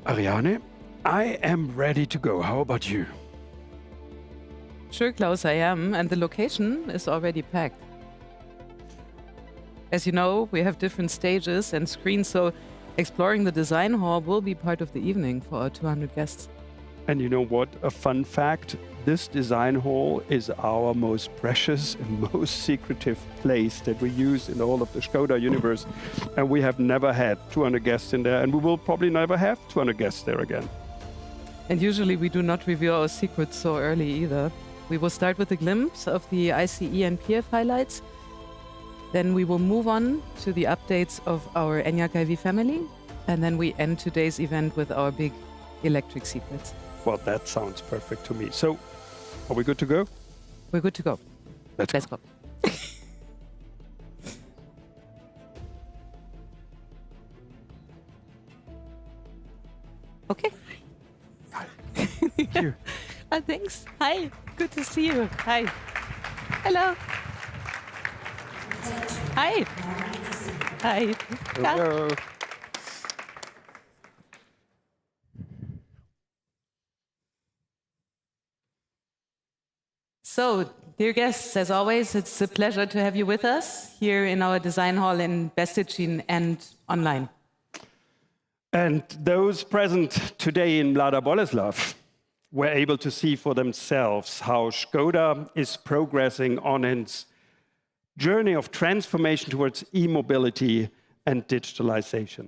Ariane, I am ready to go. How about you? Sure, Klaus, I am, and the location is already packed. As you know, we have different stages and screens, so exploring the design hall will be part of the evening for our 200 guests. And you know what? A fun fact, this design hall is our most precious and most secretive place that we use in all of the Škoda universe. And we have never had 200 guests in there, and we will probably never have 200 guests there again. And usually we do not reveal our secrets so early either. We will start with a glimpse of the ICE and PF highlights. Then we will move on to the updates of our Enyaq IV family. And then we end today's event with our big electric seatbelts. Well, that sounds perfect to me. So, are we good to go? We're good to go. Let's go. Okay. Hi. Thank you. Thanks. Hi. Good to see you. Hi. Hello. Hi. Hi. Hello. So, dear guests, as always, it's a pleasure to have you with us here in our design hall in Besticin and online. And those present today in Mlada Boleslav were able to see for themselves how Škoda is progressing on its journey of transformation towards e-mobility and digitalization.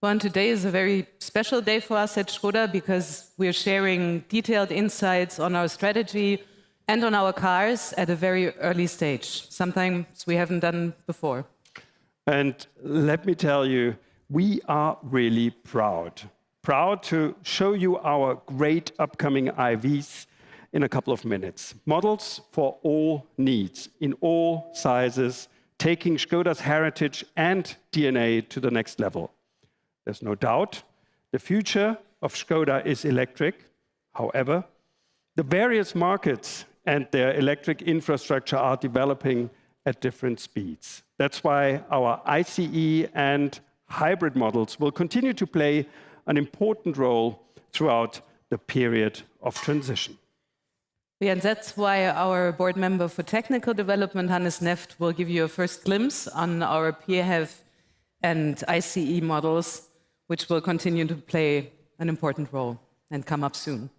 Well, and today is a very special day for us at Škoda because we're sharing detailed insights on our strategy and on our cars at a very early stage, sometimes we haven't done before. And let me tell you, we are really proud to show you our great upcoming IVs in a couple of minutes. Models for all needs, in all sizes, taking Škoda's heritage and DNA to the next level. There's no doubt the future of Škoda is electric. However, the various markets and their electric infrastructure are developing at different speeds. That's why our ICE and hybrid models will continue to play an important role throughout the period of transition. Yeah, and that's why our board member for technical development, Hannes Neft, will give you a first glimpse on our PHEV and ICE models, which will continue to play an important role and come up soon.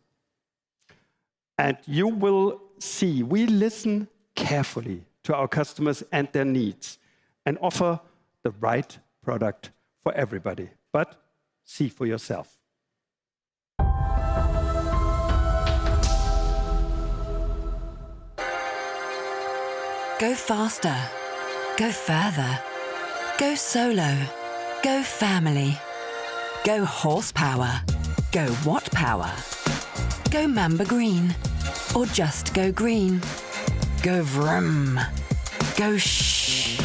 And you will see, we listen carefully to our customers and their needs and offer the right product for everybody. But see for yourself. Go faster. Go further. Go solo. Go family. Go horsepower. Go watt power. Go Mamba Green. Or just go green. Go vroom. Go shh.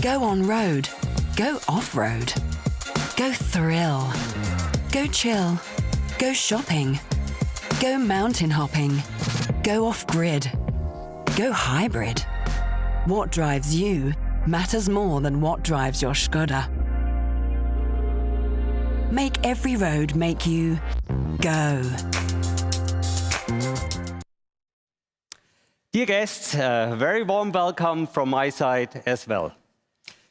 Go on road. Go off-road. Go thrill. Go chill. Go shopping. Go mountain hopping. Go off-grid. Go hybrid. What drives you matters more than what drives your Škoda. Make every road make you go. Dear guests, a very warm welcome from my side as well.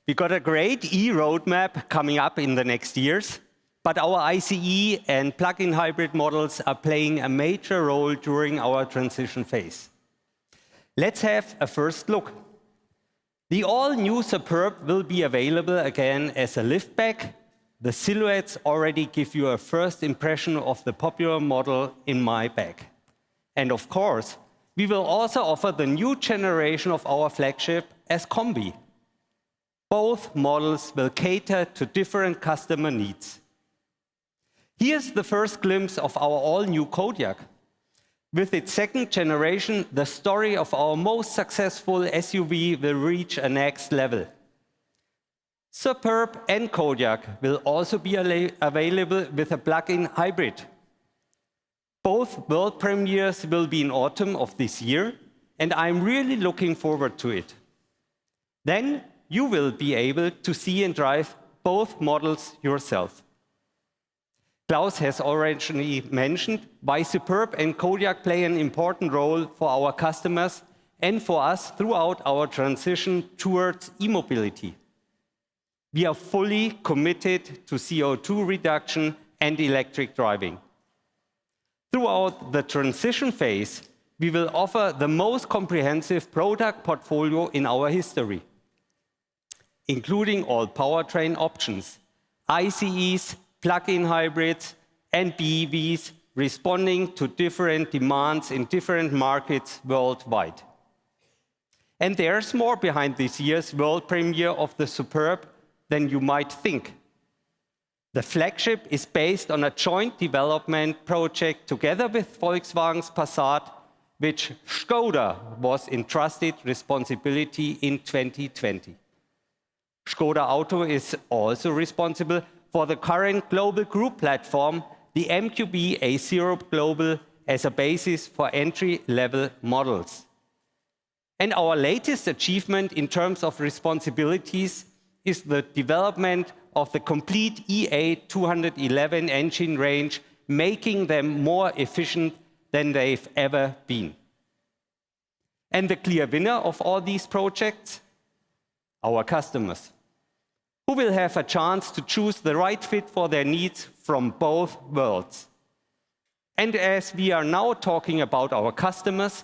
We got a great e-roadmap coming up in the next years, but our ICE and plug-in hybrid models are playing a major role during our transition phase. Let's have a first look. The all-new Superb will be available again as a liftback. The silhouettes already give you a first impression of the popular model in my bag. And of course, we will also offer the new generation of our flagship as Combi. Both models will cater to different customer needs. Here's the first glimpse of our all-new Kodiaq. With its second generation, the story of our most successful SUV will reach a next level. Superb and Kodiaq will also be available with a plug-in hybrid. Both world premieres will be in autumn of this year, and I'm really looking forward to it. Then you will be able to see and drive both models yourself. Klaus has already mentioned why Superb and Kodiaq play an important role for our customers and for us throughout our transition towards e-mobility. We are fully committed to CO2 reduction and electric driving. Throughout the transition phase, we will offer the most comprehensive product portfolio in our history, including all powertrain options, ICEs, plug-in hybrids, and BEVs, responding to different demands in different markets worldwide. And there's more behind this year's world premiere of the Superb than you might think. The flagship is based on a joint development project together with Volkswagen's Passat, which Škoda was entrusted responsibility in 2020. Škoda Auto is also responsible for the current global group platform, the MQB A0 Global, as a basis for entry-level models. And our latest achievement in terms of responsibilities is the development of the complete EA211 engine range, making them more efficient than they've ever been. And the clear winner of all these projects? Our customers, who will have a chance to choose the right fit for their needs from both worlds. And as we are now talking about our customers,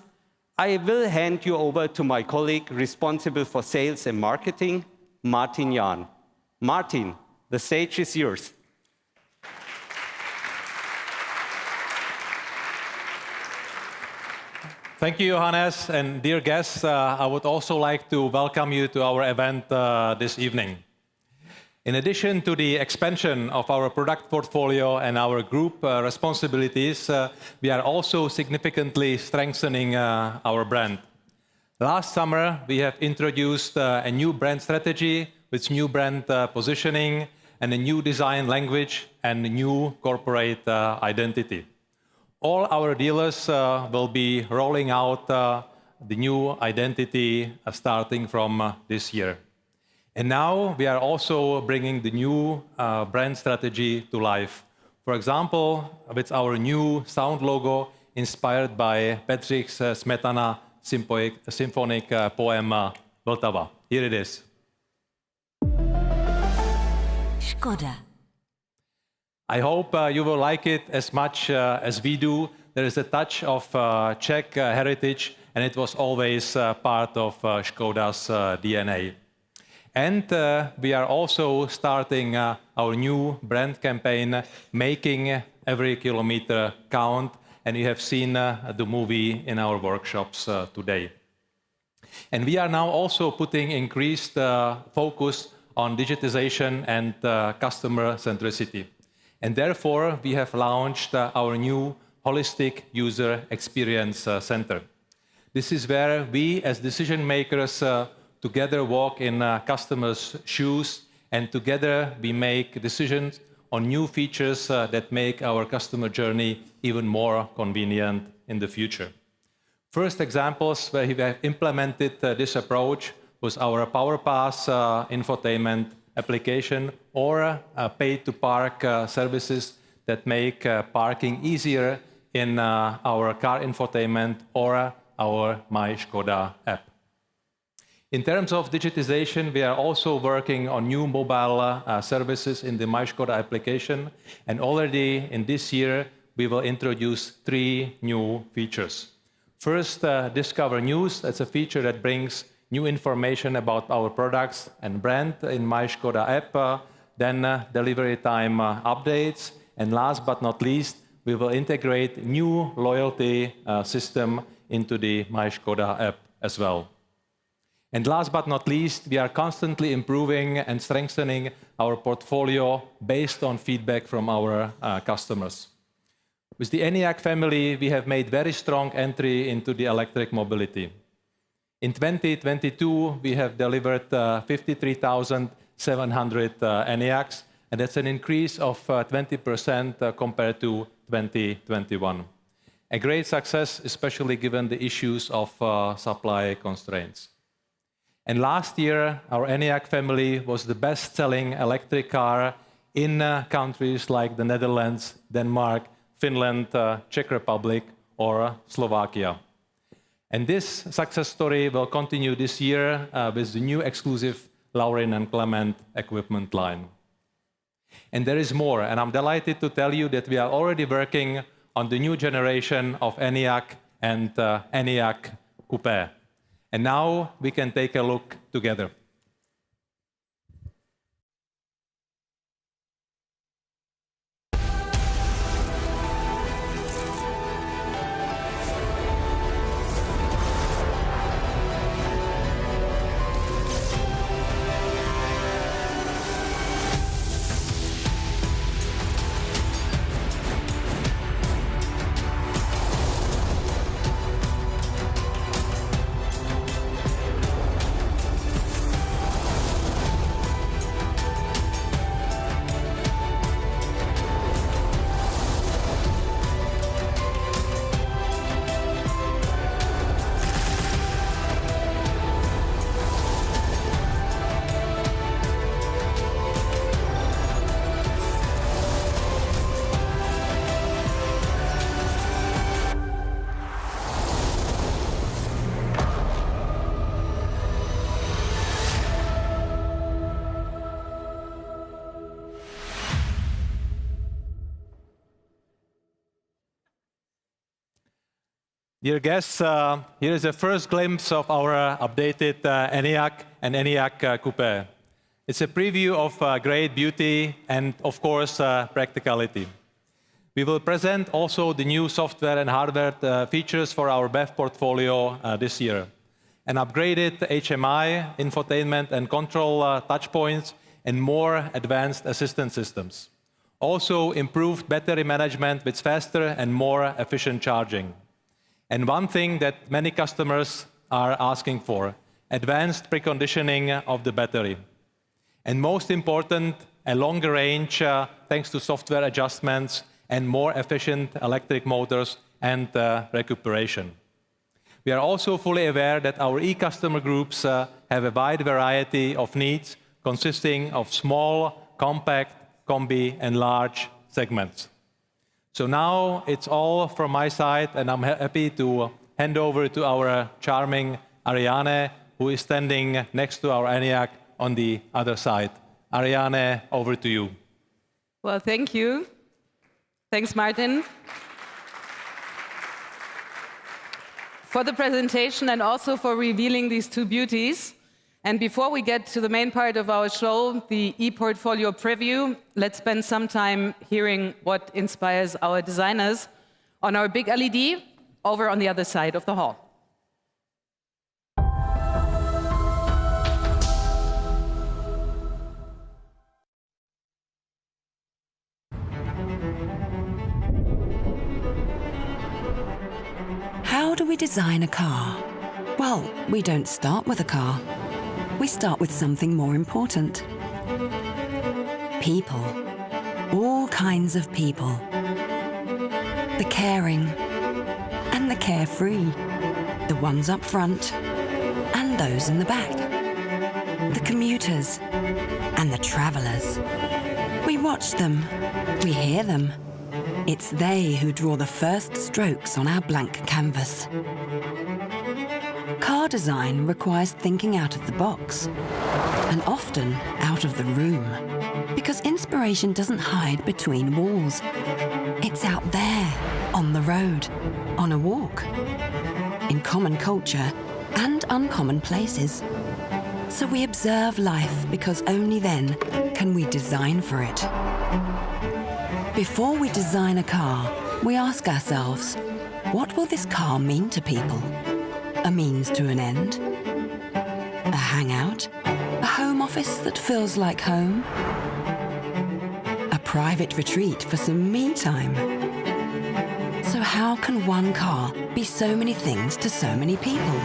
I will hand you over to my colleague responsible for sales and marketing, Martin Jahn. Martin, the stage is yours. Thank you, Johannes, and dear guests, I would also like to welcome you to our event this evening. In addition to the expansion of our product portfolio and our group responsibilities, we are also significantly strengthening our brand. Last summer, we have introduced a new brand strategy with new brand positioning and a new design language and a new corporate identity. All our dealers will be rolling out the new identity starting from this year. And now we are also bringing the new brand strategy to life. For example, with our new sound logo inspired by Bedřich Smetana symphonic poem Vltava. Here it is. Škoda. I hope you will like it as much as we do. There is a touch of Czech heritage, and it was always part of Škoda's DNA. And we are also starting our new brand campaign, Making Every Kilometer Count, and you have seen the movie in our workshops today. And we are now also putting increased focus on digitization and customer centricity. And therefore, we have launched our new Holistic User Experience Center. This is where we, as decision makers, together walk in customers' shoes, and together we make decisions on new features that make our customer journey even more convenient in the future. First examples where we have implemented this approach was our PowerPass infotainment application or pay-to-park services that make parking easier in our car infotainment or our My Škoda app. In terms of digitization, we are also working on new mobile services in the My Škoda application, and already in this year we will introduce 3 new features. First, Discover News. That's a feature that brings new information about our products and brand in My Škoda app, then delivery time updates, and last but not least, we will integrate new loyalty system into the My Škoda app as well. And last but not least, we are constantly improving and strengthening our portfolio based on feedback from our customers. With the Enyaq family, we have made very strong entry into the electric mobility. In 2022, we have delivered 53,700 Enyaqs, and that's an increase of 20% compared to 2021. A great success, especially given the issues of supply constraints. And last year, our Enyaq family was the best-selling electric car in countries like the Netherlands, Denmark, Finland, Czech Republic, or Slovakia. And this success story will continue this year with the new exclusive Laurin and Clement equipment line. And there is more, and I'm delighted to tell you that we are already working on the new generation of ENIAC and ENIAC Coupé. And now we can take a look together. Dear guests, here is a first glimpse of our updated ENIAC and ENIAC Coupé. It's a preview of great beauty and, of course, practicality. We will present also the new software and hardware features for our BEV portfolio this year. An upgraded HMI, infotainment and control touchpoints, and more advanced assistance systems. Also improved battery management with faster and more efficient charging. And one thing that many customers are asking for, advanced preconditioning of the battery. And most important, a longer range thanks to software adjustments and more efficient electric motors and recuperation. We are also fully aware that our e-customer groups have a wide variety of needs consisting of small, compact, combi and large segments. So now it's all from my side, and I'm happy to hand over to our charming Ariane, who is standing next to our ENIAC on the other side. Ariane, over to you. Well, thank you. Thanks, Martin, for the presentation and also for revealing these two beauties. And before we get to the main part of our show, the e-portfolio preview, let's spend some time hearing what inspires our designers on our big LED over on the other side of the hall. How do we design a car? Well, we don't start with a car. We start with something more important. People. All kinds of people. The caring and the carefree. The ones up front and those in the back. The commuters and the travelers. We watch them. We hear them. It's they who draw the first strokes on our blank canvas. Car design requires thinking out of the box, and often out of the room, because inspiration doesn't hide between walls. It's out there, on the road, on a walk, in common culture and uncommon places. So we observe life because only then can we design for it. Before we design a car, we ask ourselves, what will this car mean to people? A means to an end? A hangout? A home office that feels like home? A private retreat for some me time? So how can one car be so many things to so many people?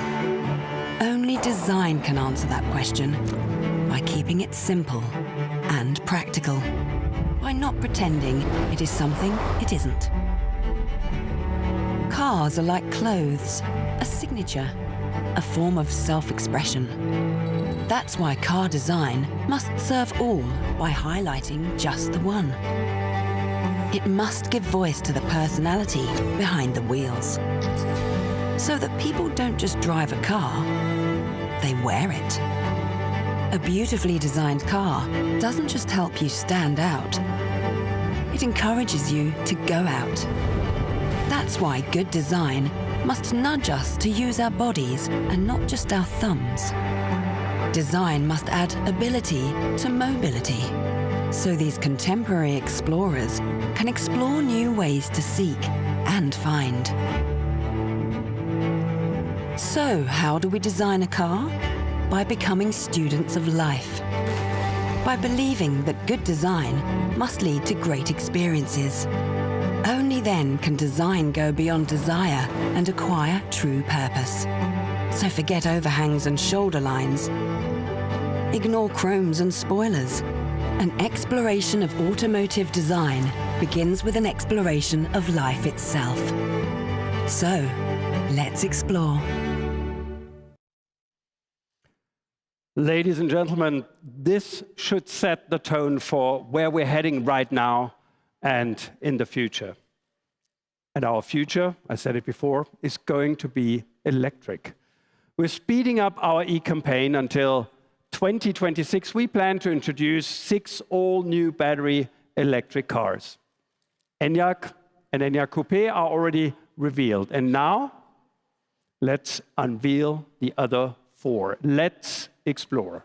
Only design can answer that question by keeping it simple and practical, by not pretending it is something it isn't. Cars are like clothes, a signature, a form of self-expression. That's why car design must serve all by highlighting just the one. It must give voice to the personality behind the wheels, so that people don't just drive a car, they wear it. A beautifully designed car doesn't just help you stand out, it encourages you to go out. That's why good design must nudge us to use our bodies and not just our thumbs. Design must add ability to mobility, so these contemporary explorers can explore new ways to seek and find. So, how do we design a car? By becoming students of life. By believing that good design must lead to great experiences. Only then can design go beyond desire and acquire true purpose. So forget overhangs and shoulder lines. Ignore chromes and spoilers. An exploration of automotive design begins with an exploration of life itself. So, let's explore. Ladies and gentlemen, this should set the tone for where we're heading right now and in the future. And our future, I said it before, is going to be electric. We're speeding up our e-campaign until 2026. We plan to introduce 6 all-new battery electric cars. Enyaq and Enyaq Coupe are already revealed. And now, let's unveil the other 4. Let's explore.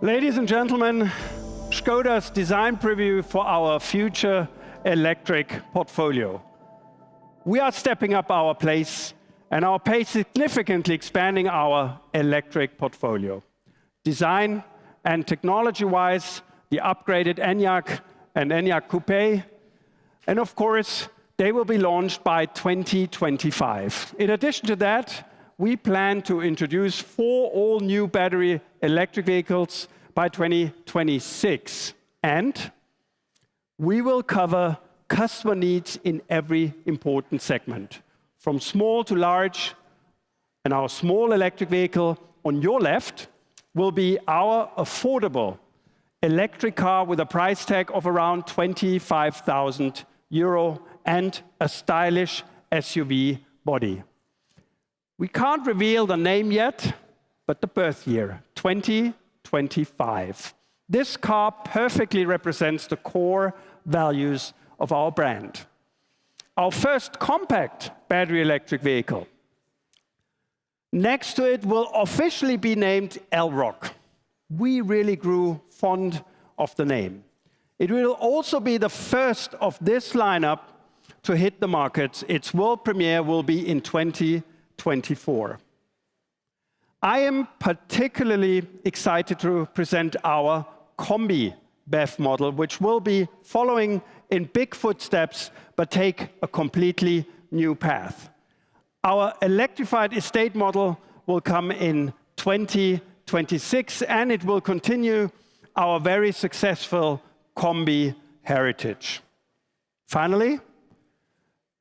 Ladies and gentlemen, Škoda's design preview for our future electric portfolio. We are stepping up our pace and our pace significantly expanding our electric portfolio. Design and technology-wise, the upgraded Enyaq and Enyaq Coupe, and of course, they will be launched by 2025. In addition to that, we plan to introduce 4 all-new battery electric vehicles by 2026. And we will cover customer needs in every important segment, from small to large. And our small electric vehicle on your left will be our affordable electric car with a price tag of around 25,000 euro and a stylish SUV body. We can't reveal the name yet, but the birth year, 2025. This car perfectly represents the core values of our brand. Our first compact battery electric vehicle. Next to it will officially be named Elrock. We really grew fond of the name. It will also be the first of this lineup to hit the market. Its world premiere will be in 2024. I am particularly excited to present our Combi BEV model, which will be following in big footsteps, but take a completely new path. Our electrified estate model will come in 2026, and it will continue our very successful Combi heritage. Finally,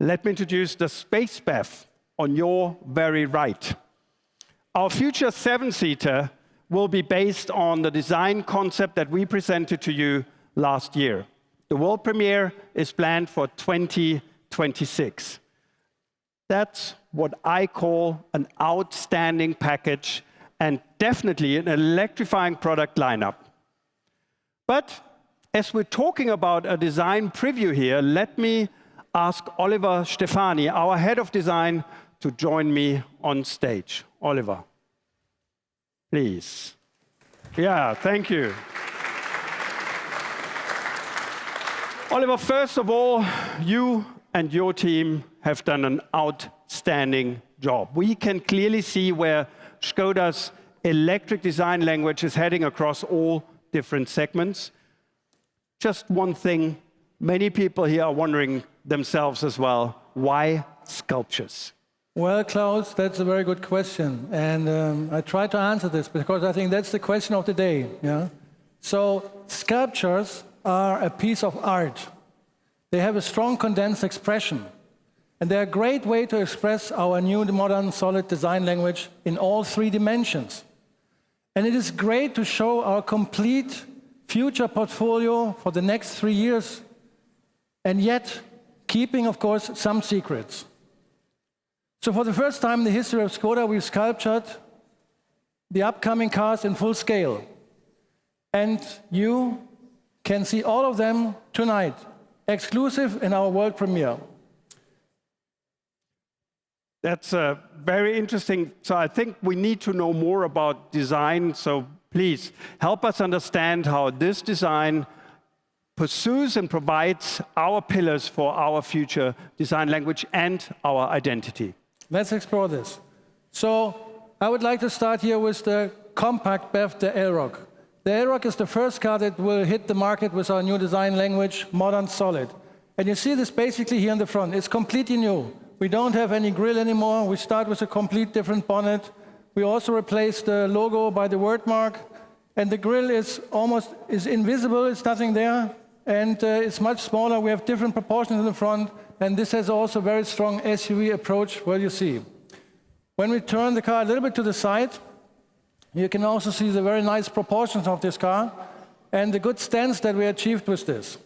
let me introduce the Space BEV on your very right. Our future seven-seater will be based on the design concept that we presented to you last year. The world premiere is planned for 2026. That's what I call an outstanding package and definitely an electrifying product lineup. But as we're talking about a design preview here, let me ask Oliver Stefani, our head of design, to join me on stage. Oliver, please. Yeah, thank you. Oliver, first of all, you and your team have done an outstanding job. We can clearly see where Škoda's electric design language is heading across all different segments. Just one thing, many people here are wondering themselves as well, why sculptures? Well, Klaus, that's a very good question. And I try to answer this because I think that's the question of the day. Yeah? So sculptures are a piece of art. They have a strong condensed expression. And they're a great way to express our new modern solid design language in all three dimensions. And it is great to show our complete future portfolio for the next 3 years, and yet keeping, of course, some secrets. So for the first time in the history of Škoda, we've sculptured the upcoming cars in full scale. And you can see all of them tonight, exclusive in our world premiere. That's very interesting. So I think we need to know more about design. So please help us understand how this design pursues and provides our pillars for our future design language and our identity. Let's explore this. So I would like to start here with the compact BEV, the Elrock. The Elrock is the first car that will hit the market with our new design language, modern solid. And you see this basically here in the front. It's completely new. We don't have any grille anymore. We start with a complete different bonnet. We also replaced the logo by the word mark. And the grille is invisible. It's nothing there. And it's much smaller. We have different proportions in the front. And this has also a very strong SUV approach, well, you see. When we turn the car a little bit to the side, you can also see the very nice proportions of this car and the good stance that we achieved with this.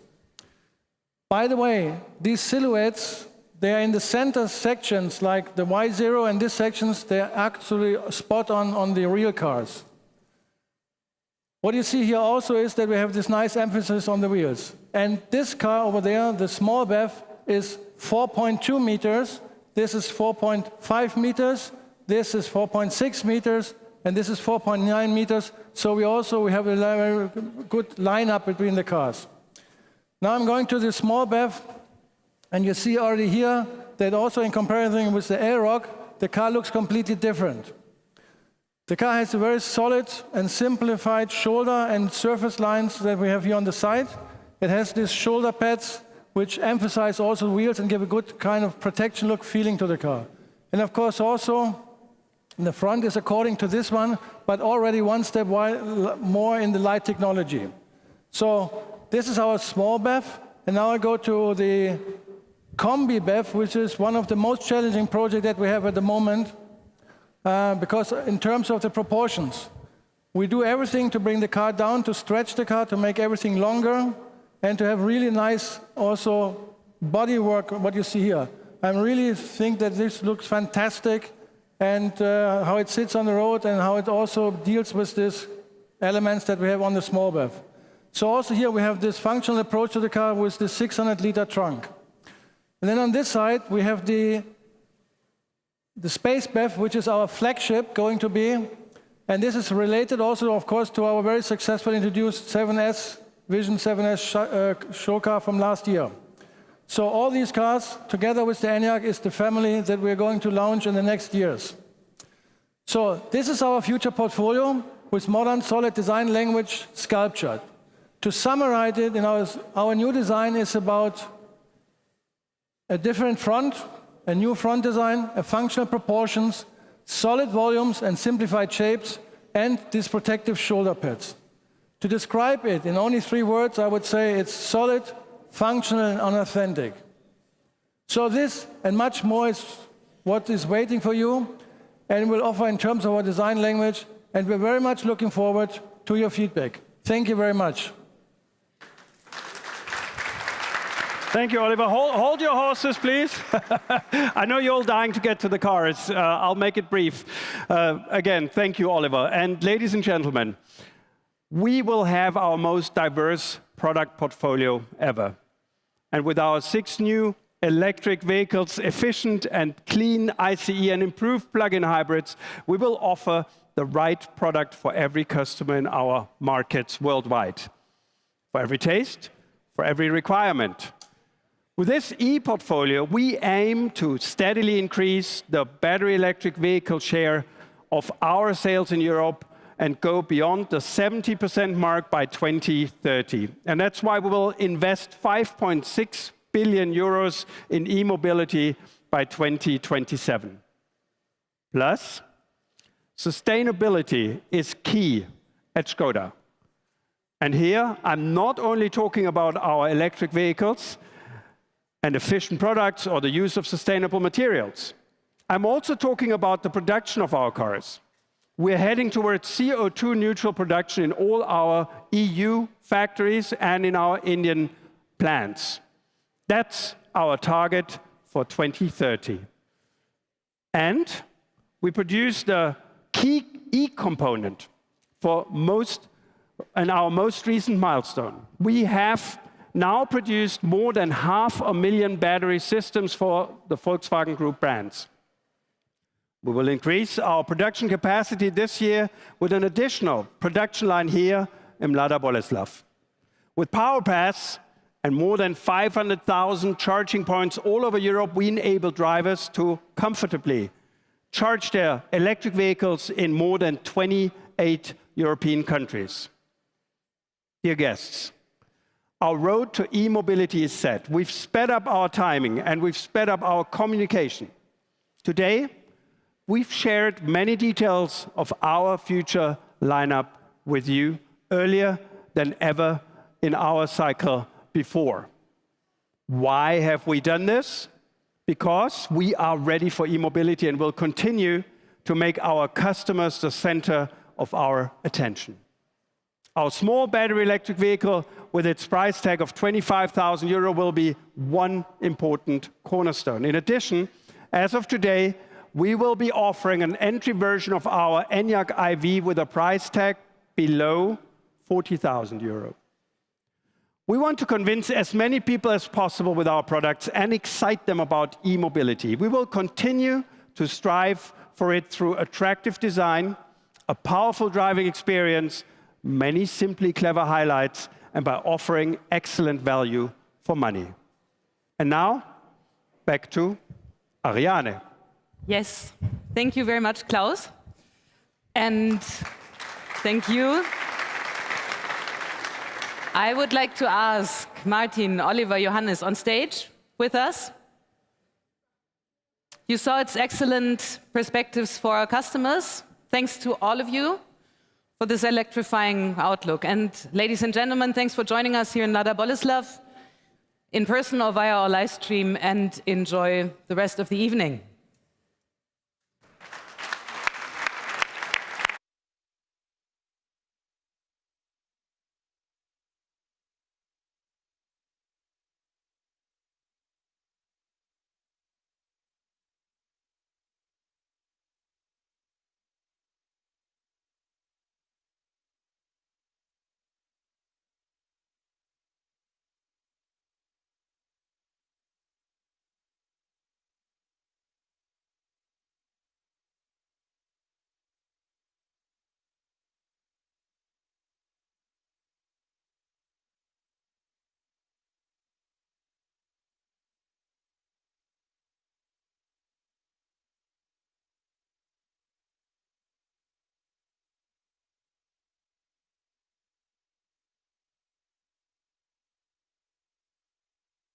By the way, these silhouettes, they are in the center sections, like the Y0 and these sections, they are actually spot on the real cars. What you see here also is that we have this nice emphasis on the wheels. And this car over there, the small BEV, is 4.2 meters, this is 4.5 meters, this is 4.6 meters, and this is 4.9 meters. So we have a very good lineup between the cars. Now I'm going to the small BEV, and you see already here that also in comparison with the Elrock, the car looks completely different. The car has a very solid and simplified shoulder and surface lines that we have here on the side. It has these shoulder pads which emphasize also the wheels and give a good kind of protection look feeling to the car. And of course also, the front is according to this one, but already one step more in the light technology. So this is our small BEV, And now I go to the Combi BEV, which is one of the most challenging projects that we have at the moment, because in terms of the proportions, we do everything to bring the car down, to stretch the car, to make everything longer, and to have really nice also bodywork, what you see here. I really think that this looks fantastic, and how it sits on the road and how it also deals with these elements that we have on the small BEV. So also here we have this functional approach to the car with the 600-liter trunk. And then on this side we have the Space BEV, which is our flagship going to be. And this is related also, of course, to our very successful introduced 7S, Vision 7S show car from last year. So all these cars, together with the Enyaq, is the family that we're going to launch in the next years. So this is our future portfolio with modern, solid design language sculptured. To summarize it, our new design is about a different front, a new front design, a functional proportions, solid volumes and simplified shapes, and these protective shoulder pads. To describe it in only 3 words, I would say it's solid, functional, and unauthentic. So this and much more is what is waiting for you, and we'll offer in terms of our design language, and we're very much looking forward to your feedback. Thank you very much. Thank you, Oliver. Hold your horses, please. I know you're all dying to get to the cars. I'll make it brief. Again, thank you, Oliver. And ladies and gentlemen, we will have our most diverse product portfolio ever. And with our 6 new electric vehicles, efficient and clean ICE and improved plug-in hybrids, we will offer the right product for every customer in our markets worldwide. For every taste, for every requirement. With this e-portfolio, we aim to steadily increase the battery electric vehicle share of our sales in Europe and go beyond the 70% mark by 2030. And that's why we will invest 5.6 billion euros in e-mobility by 2027. Plus, sustainability is key at Škoda. And here, I'm not only talking about our electric vehicles and efficient products or the use of sustainable materials. I'm also talking about the production of our cars. We're heading towards CO2 neutral production in all our EU factories and in our Indian plants. That's our target for 2030. And we produce the key e-component for our most recent milestone. We have now produced more than 500,000 battery systems for the Volkswagen Group brands. We will increase our production capacity this year with an additional production line here in Mladá Boleslav. With PowerPass and more than 500,000 charging points all over Europe, we enable drivers to comfortably charge their electric vehicles in more than 28 European countries. Dear guests, our road to e-mobility is set. We've sped up our timing and we've sped up our communication. Today, we've shared many details of our future lineup with you earlier than ever in our cycle before. Why have we done this? Because we are ready for e-mobility and will continue to make our customers the center of our attention. Our small battery electric vehicle with its price tag of 25,000 euro will be one important cornerstone. In addition, as of today, we will be offering an entry version of our Enyaq iV with a price tag below 40,000 euro. We want to convince as many people as possible with our products and excite them about e-mobility. We will continue to strive for it through attractive design, a powerful driving experience, many simply clever highlights, and by offering excellent value for money. And now, back to Ariane. Yes, thank you very much, Klaus. And thank you. I would like to ask Martin, Oliver, Johannes on stage with us. You saw its excellent perspectives for our customers. Thanks to all of you for this electrifying outlook. And ladies and gentlemen, thanks for joining us here in Mladá Boleslav. in person or via our live stream, and enjoy the rest of the evening.